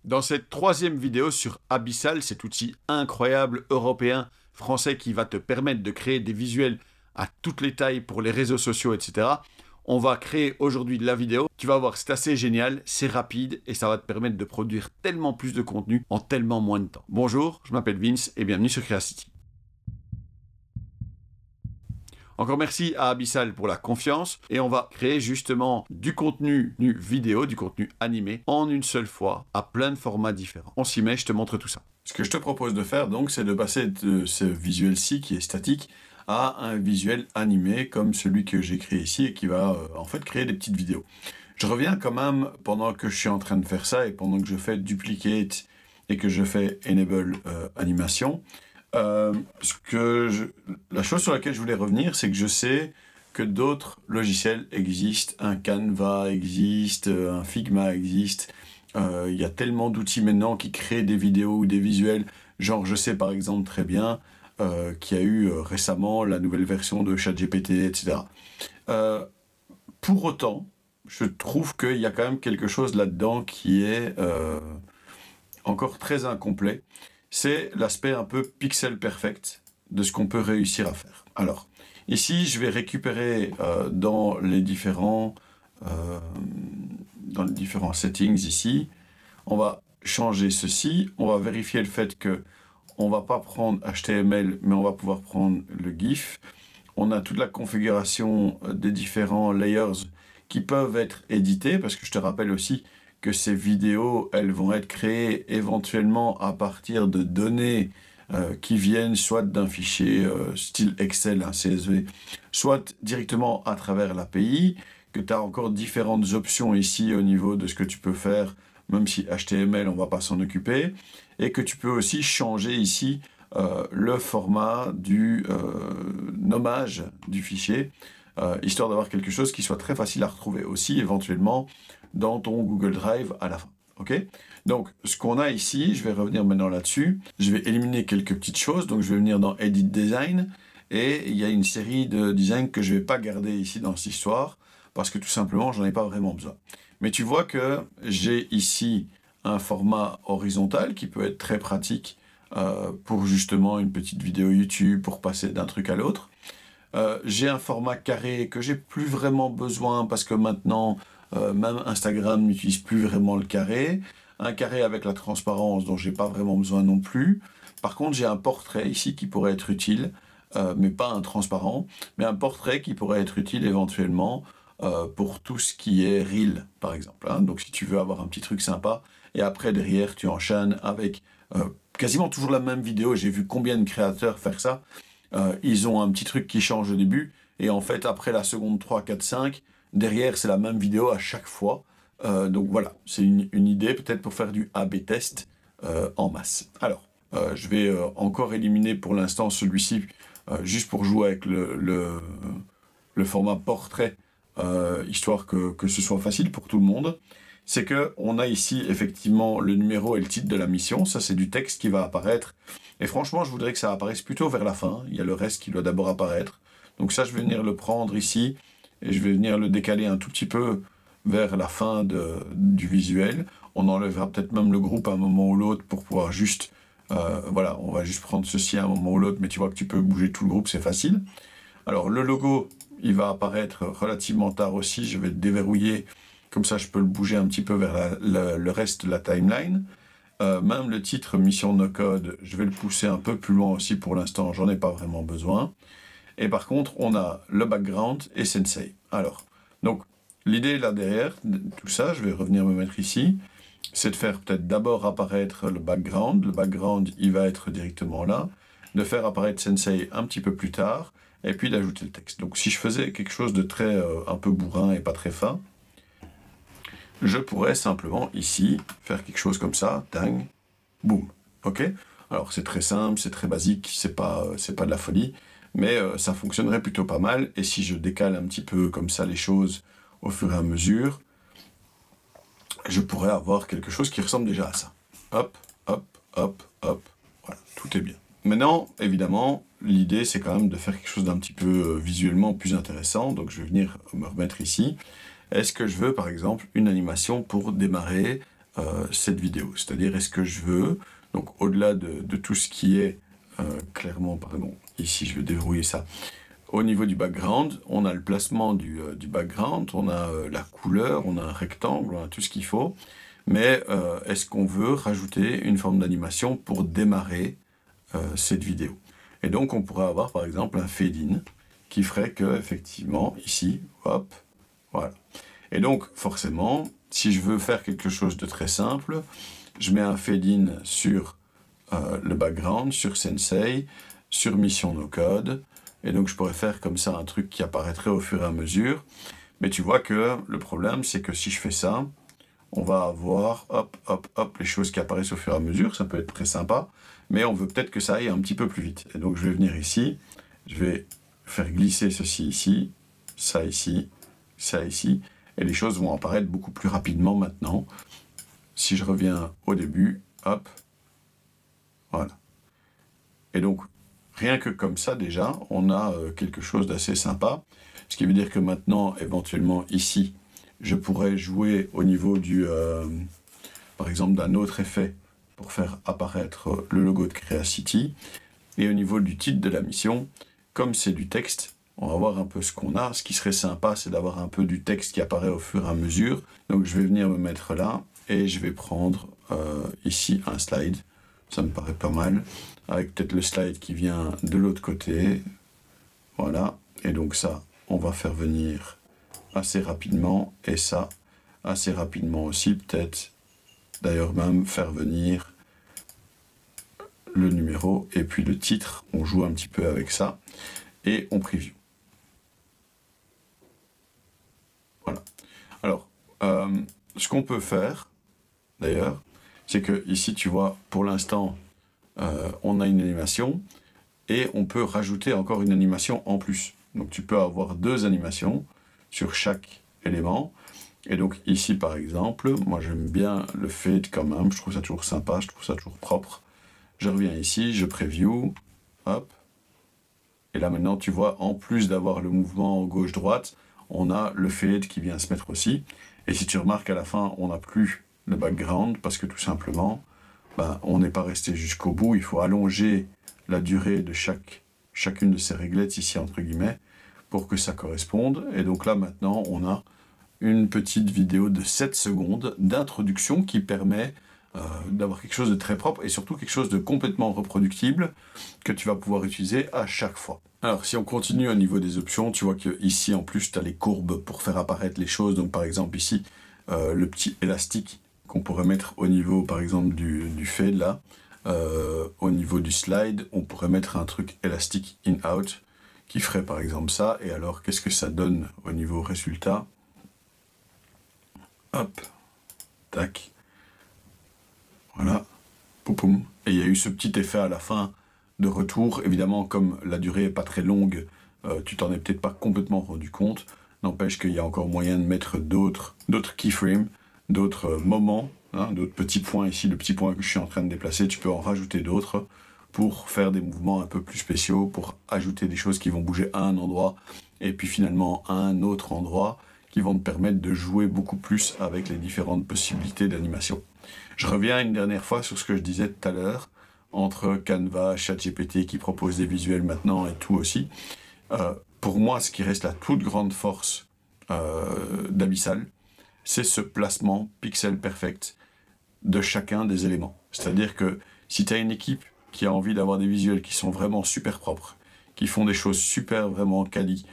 Dans cette troisième vidéo sur Abyssal, cet outil incroyable européen, français qui va te permettre de créer des visuels à toutes les tailles pour les réseaux sociaux, etc. On va créer aujourd'hui la vidéo. Tu vas voir, c'est assez génial, c'est rapide et ça va te permettre de produire tellement plus de contenu en tellement moins de temps. Bonjour, je m'appelle Vince et bienvenue sur Creacity. Encore merci à Abyssal pour la confiance et on va créer justement du contenu vidéo, du contenu animé en une seule fois à plein de formats différents. On s'y met, je te montre tout ça. Ce que je te propose de faire donc, c'est de passer de ce visuel-ci qui est statique à un visuel animé comme celui que j'ai créé ici et qui va en fait créer des petites vidéos. Je reviens quand même pendant que je suis en train de faire ça et pendant que je fais duplicate et que je fais enable animation. La chose sur laquelle je voulais revenir, c'est que je sais que d'autres logiciels existent, un Canva existe, un Figma existe, il y a tellement d'outils maintenant qui créent des vidéos ou des visuels, genre je sais par exemple très bien qu'il y a eu récemment la nouvelle version de ChatGPT, etc. Pour autant, je trouve qu'il y a quand même quelque chose là-dedans qui est encore très incomplet. C'est l'aspect un peu pixel perfect de ce qu'on peut réussir à faire. Alors, ici, je vais récupérer dans les différents settings ici, on va changer ceci, on va vérifier le fait que on va pas prendre HTML, mais on va pouvoir prendre le GIF. On a toute la configuration des différents layers qui peuvent être édités, parce que je te rappelle aussi que ces vidéos, elles vont être créées éventuellement à partir de données qui viennent soit d'un fichier style Excel, un CSV, soit directement à travers l'API, que tu as encore différentes options ici au niveau de ce que tu peux faire, même si HTML, on ne va pas s'en occuper, et que tu peux aussi changer ici le format du nommage du fichier, histoire d'avoir quelque chose qui soit très facile à retrouver aussi, éventuellement, dans ton Google Drive à la fin. Ok? Donc, ce qu'on a ici, je vais revenir maintenant là-dessus. Je vais éliminer quelques petites choses. Donc, je vais venir dans Edit Design. Et il y a une série de designs que je ne vais pas garder ici dans cette histoire, parce que tout simplement, j'en ai pas vraiment besoin. Mais tu vois que j'ai ici un format horizontal qui peut être très pratique pour justement une petite vidéo YouTube, pour passer d'un truc à l'autre. J'ai un format carré que j'ai plus vraiment besoin parce que maintenant, même Instagram n'utilise plus vraiment le carré. Un carré avec la transparence dont j'ai pas vraiment besoin non plus. Par contre, j'ai un portrait ici qui pourrait être utile, mais pas un transparent, mais un portrait qui pourrait être utile éventuellement pour tout ce qui est Reel, par exemple. Hein. Donc si tu veux avoir un petit truc sympa, et après derrière, tu enchaînes avec quasiment toujours la même vidéo. J'ai vu combien de créateurs faire ça. Ils ont un petit truc qui change au début, et en fait, après la seconde 3, 4, 5, derrière, c'est la même vidéo à chaque fois. Donc voilà, c'est une idée peut-être pour faire du A/B test en masse. Alors, je vais encore éliminer pour l'instant celui-ci, juste pour jouer avec le format portrait, histoire que ce soit facile pour tout le monde. C'est qu'on a ici effectivement le numéro et le titre de la mission. Ça, c'est du texte qui va apparaître. Et franchement, je voudrais que ça apparaisse plutôt vers la fin. Il y a le reste qui doit d'abord apparaître. Donc ça, je vais venir le prendre ici et je vais venir le décaler un tout petit peu vers la fin du visuel. On enlèvera peut-être même le groupe à un moment ou l'autre pour pouvoir juste... voilà, on va juste prendre ceci à un moment ou l'autre, mais tu vois que tu peux bouger tout le groupe, c'est facile. Alors, le logo, il va apparaître relativement tard aussi. Je vais le déverrouiller. Comme ça, je peux le bouger un petit peu vers le reste de la timeline. Même le titre Mission No Code, je vais le pousser un peu plus loin aussi pour l'instant. J'en ai pas vraiment besoin. Et par contre, on a le background et Sensei. Alors, donc, l'idée là derrière, tout ça, je vais revenir me mettre ici, c'est de faire peut-être d'abord apparaître le background. Le background, il va être directement là. De faire apparaître Sensei un petit peu plus tard. Et puis d'ajouter le texte. Donc, si je faisais quelque chose de très, un peu bourrin et pas très fin, je pourrais simplement ici faire quelque chose comme ça, tang, boum, ok? Alors c'est très simple, c'est très basique, c'est pas de la folie, mais ça fonctionnerait plutôt pas mal. Et si je décale un petit peu comme ça les choses au fur et à mesure, je pourrais avoir quelque chose qui ressemble déjà à ça. Hop, hop, hop, hop, voilà, tout est bien. Maintenant, évidemment, l'idée c'est quand même de faire quelque chose d'un petit peu visuellement plus intéressant, donc je vais venir me remettre ici. Est-ce que je veux, par exemple, une animation pour démarrer cette vidéo. C'est-à-dire, est-ce que je veux, donc au-delà de tout ce qui est clairement, pardon, ici je vais déverrouiller ça. Au niveau du background, on a le placement du background, on a la couleur, on a un rectangle, on a tout ce qu'il faut. Mais est-ce qu'on veut rajouter une forme d'animation pour démarrer cette vidéo? Et donc on pourrait avoir par exemple un fade-in qui ferait que effectivement ici, hop, voilà. Et donc forcément, si je veux faire quelque chose de très simple, je mets un fade-in sur le background, sur Sensei, sur Mission No Code, et donc je pourrais faire comme ça un truc qui apparaîtrait au fur et à mesure. Mais tu vois que le problème, c'est que si je fais ça, on va avoir, hop, hop, hop, les choses qui apparaissent au fur et à mesure. Ça peut être très sympa, mais on veut peut-être que ça aille un petit peu plus vite. Et donc je vais venir ici, je vais faire glisser ceci ici, ça ici, et les choses vont apparaître beaucoup plus rapidement maintenant. Si je reviens au début, hop, voilà. Et donc, rien que comme ça, déjà, on a quelque chose d'assez sympa. Ce qui veut dire que maintenant, éventuellement, ici, je pourrais jouer au niveau du, par exemple, d'un autre effet pour faire apparaître le logo de Creacity. Et au niveau du titre de la mission, comme c'est du texte, on va voir un peu ce qu'on a. Ce qui serait sympa, c'est d'avoir un peu du texte qui apparaît au fur et à mesure. Donc je vais venir me mettre là et je vais prendre ici un slide. Ça me paraît pas mal. Avec peut-être le slide qui vient de l'autre côté. Voilà. Et donc ça, on va faire venir assez rapidement. Et ça, assez rapidement aussi. Peut-être d'ailleurs même faire venir le numéro et puis le titre. On joue un petit peu avec ça. Et on preview. Voilà. Alors, ce qu'on peut faire, d'ailleurs, c'est que ici, tu vois, pour l'instant, on a une animation et on peut rajouter encore une animation en plus. Donc, tu peux avoir 2 animations sur chaque élément. Et donc, ici, par exemple, moi, j'aime bien le fade quand même. Je trouve ça toujours sympa, je trouve ça toujours propre. Je reviens ici, je preview, hop. Et là, maintenant, tu vois, en plus d'avoir le mouvement gauche-droite, on a le fade qui vient se mettre aussi. Et si tu remarques, à la fin, on n'a plus le background, parce que tout simplement, on n'est pas resté jusqu'au bout. Il faut allonger la durée de chacune de ces réglettes, ici, entre guillemets, pour que ça corresponde. Et donc là, maintenant, on a une petite vidéo de 7 secondes d'introduction qui permet d'avoir quelque chose de très propre et surtout quelque chose de complètement reproductible que tu vas pouvoir utiliser à chaque fois. Alors si on continue au niveau des options, tu vois que ici en plus tu as les courbes pour faire apparaître les choses. Donc par exemple ici le petit élastique qu'on pourrait mettre au niveau par exemple du fade là, au niveau du slide on pourrait mettre un truc élastique in-out qui ferait par exemple ça. Et alors qu'est-ce que ça donne au niveau résultat? Hop, tac. Voilà, poupoum. Et il y a eu ce petit effet à la fin de retour. Évidemment, comme la durée n'est pas très longue, tu t'en es peut-être pas complètement rendu compte. N'empêche qu'il y a encore moyen de mettre d'autres keyframes, d'autres moments, hein, d'autres petits points ici. Le petit point que je suis en train de déplacer, tu peux en rajouter d'autres pour faire des mouvements un peu plus spéciaux, pour ajouter des choses qui vont bouger à un endroit et puis finalement à un autre endroit qui vont te permettre de jouer beaucoup plus avec les différentes possibilités d'animation. Je reviens une dernière fois sur ce que je disais tout à l'heure, entre Canva, ChatGPT qui propose des visuels maintenant et tout aussi. Pour moi, ce qui reste la toute grande force d'Abyssal, c'est ce placement pixel perfect de chacun des éléments. C'est-à-dire que si tu as une équipe qui a envie d'avoir des visuels qui sont vraiment super propres, qui font des choses super vraiment quali,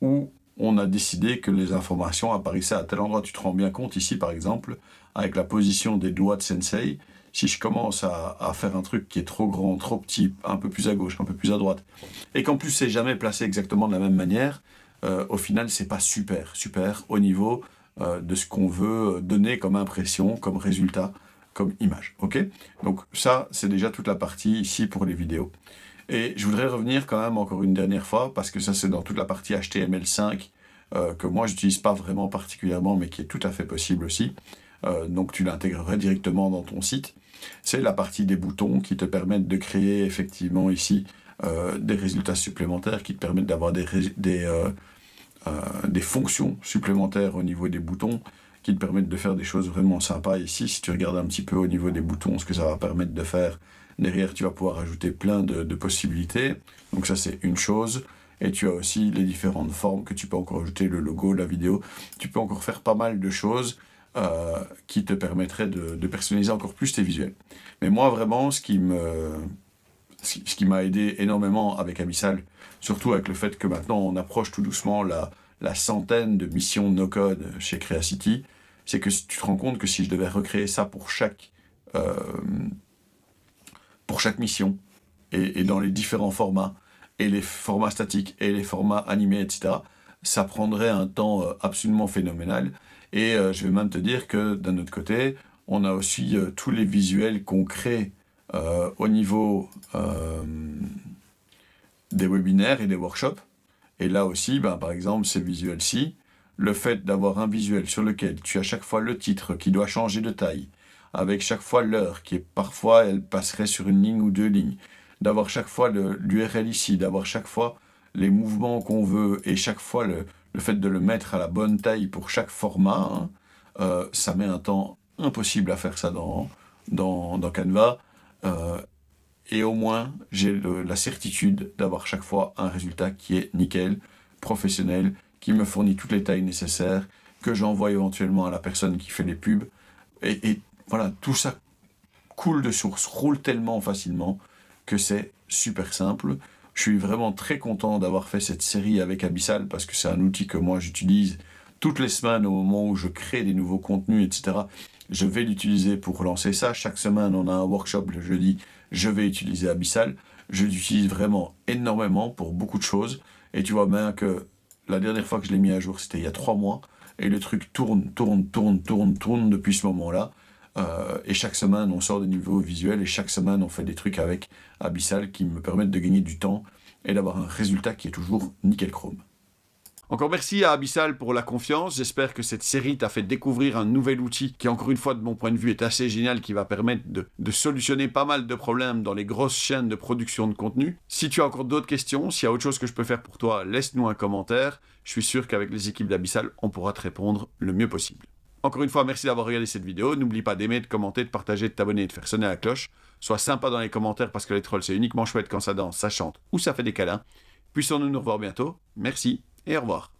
ou on a décidé que les informations apparaissaient à tel endroit. Tu te rends bien compte ici, par exemple, avec la position des doigts de Sensei, si je commence à faire un truc qui est trop grand, trop petit, un peu plus à gauche, un peu plus à droite, et qu'en plus c'est jamais placé exactement de la même manière, au final c'est pas super au niveau de ce qu'on veut donner comme impression, comme résultat, comme image. Ok? Donc ça, c'est déjà toute la partie ici pour les vidéos. Et je voudrais revenir quand même encore une dernière fois, parce que ça c'est dans toute la partie HTML5, que moi j'utilise pas vraiment particulièrement, mais qui est tout à fait possible aussi. Donc tu l'intégrerais directement dans ton site. C'est la partie des boutons qui te permettent de créer effectivement ici des résultats supplémentaires, qui te permettent d'avoir des fonctions supplémentaires au niveau des boutons. qui te permettent de faire des choses vraiment sympas. Ici, si tu regardes un petit peu au niveau des boutons, ce que ça va permettre de faire, derrière, tu vas pouvoir ajouter plein de possibilités. Donc ça, c'est une chose. Et tu as aussi les différentes formes que tu peux encore ajouter, le logo, la vidéo. Tu peux encore faire pas mal de choses qui te permettraient de personnaliser encore plus tes visuels. Mais moi, vraiment, ce qui m'a aidé énormément avec Abyssal, surtout avec le fait que maintenant on approche tout doucement la centaine de missions no-code chez Creacity, c'est que tu te rends compte que si je devais recréer ça pour chaque mission, et dans les différents formats, et les formats statiques, et les formats animés, etc., ça prendrait un temps absolument phénoménal. Et je vais même te dire que d'un autre côté, on a aussi tous les visuels qu'on crée au niveau des webinaires et des workshops. Et là aussi, par exemple, ces visuels-ci, le fait d'avoir un visuel sur lequel tu as chaque fois le titre qui doit changer de taille, avec chaque fois l'heure qui est parfois, elle passerait sur une ligne ou 2 lignes, d'avoir chaque fois l'URL ici, d'avoir chaque fois les mouvements qu'on veut, et chaque fois le fait de le mettre à la bonne taille pour chaque format, ça met un temps impossible à faire ça dans Canva. Et au moins, j'ai la certitude d'avoir chaque fois un résultat qui est nickel, professionnel, qui me fournit toutes les tailles nécessaires, que j'envoie éventuellement à la personne qui fait les pubs. Et voilà, tout ça coule de source, roule tellement facilement que c'est super simple. Je suis vraiment très content d'avoir fait cette série avec Abyssal parce que c'est un outil que moi j'utilise toutes les semaines au moment où je crée des nouveaux contenus, etc. Je vais l'utiliser pour lancer ça. Chaque semaine, on a un workshop le jeudi. Je vais utiliser Abyssal. Je l'utilise vraiment énormément pour beaucoup de choses. Et tu vois bien que la dernière fois que je l'ai mis à jour, c'était il y a 3 mois. Et le truc tourne depuis ce moment-là. Et chaque semaine, on sort des nouveaux visuels. Et chaque semaine, on fait des trucs avec Abyssal qui me permettent de gagner du temps et d'avoir un résultat qui est toujours nickel chrome. Encore merci à Abyssal pour la confiance. J'espère que cette série t'a fait découvrir un nouvel outil qui, encore une fois, de mon point de vue, est assez génial, qui va permettre de solutionner pas mal de problèmes dans les grosses chaînes de production de contenu. Si tu as encore d'autres questions, s'il y a autre chose que je peux faire pour toi, laisse-nous un commentaire. Je suis sûr qu'avec les équipes d'Abyssal, on pourra te répondre le mieux possible. Encore une fois, merci d'avoir regardé cette vidéo. N'oublie pas d'aimer, de commenter, de partager, de t'abonner et de faire sonner la cloche. Sois sympa dans les commentaires parce que les trolls, c'est uniquement chouette quand ça danse, ça chante ou ça fait des câlins. Puissons-nous nous revoir bientôt. Merci et au revoir.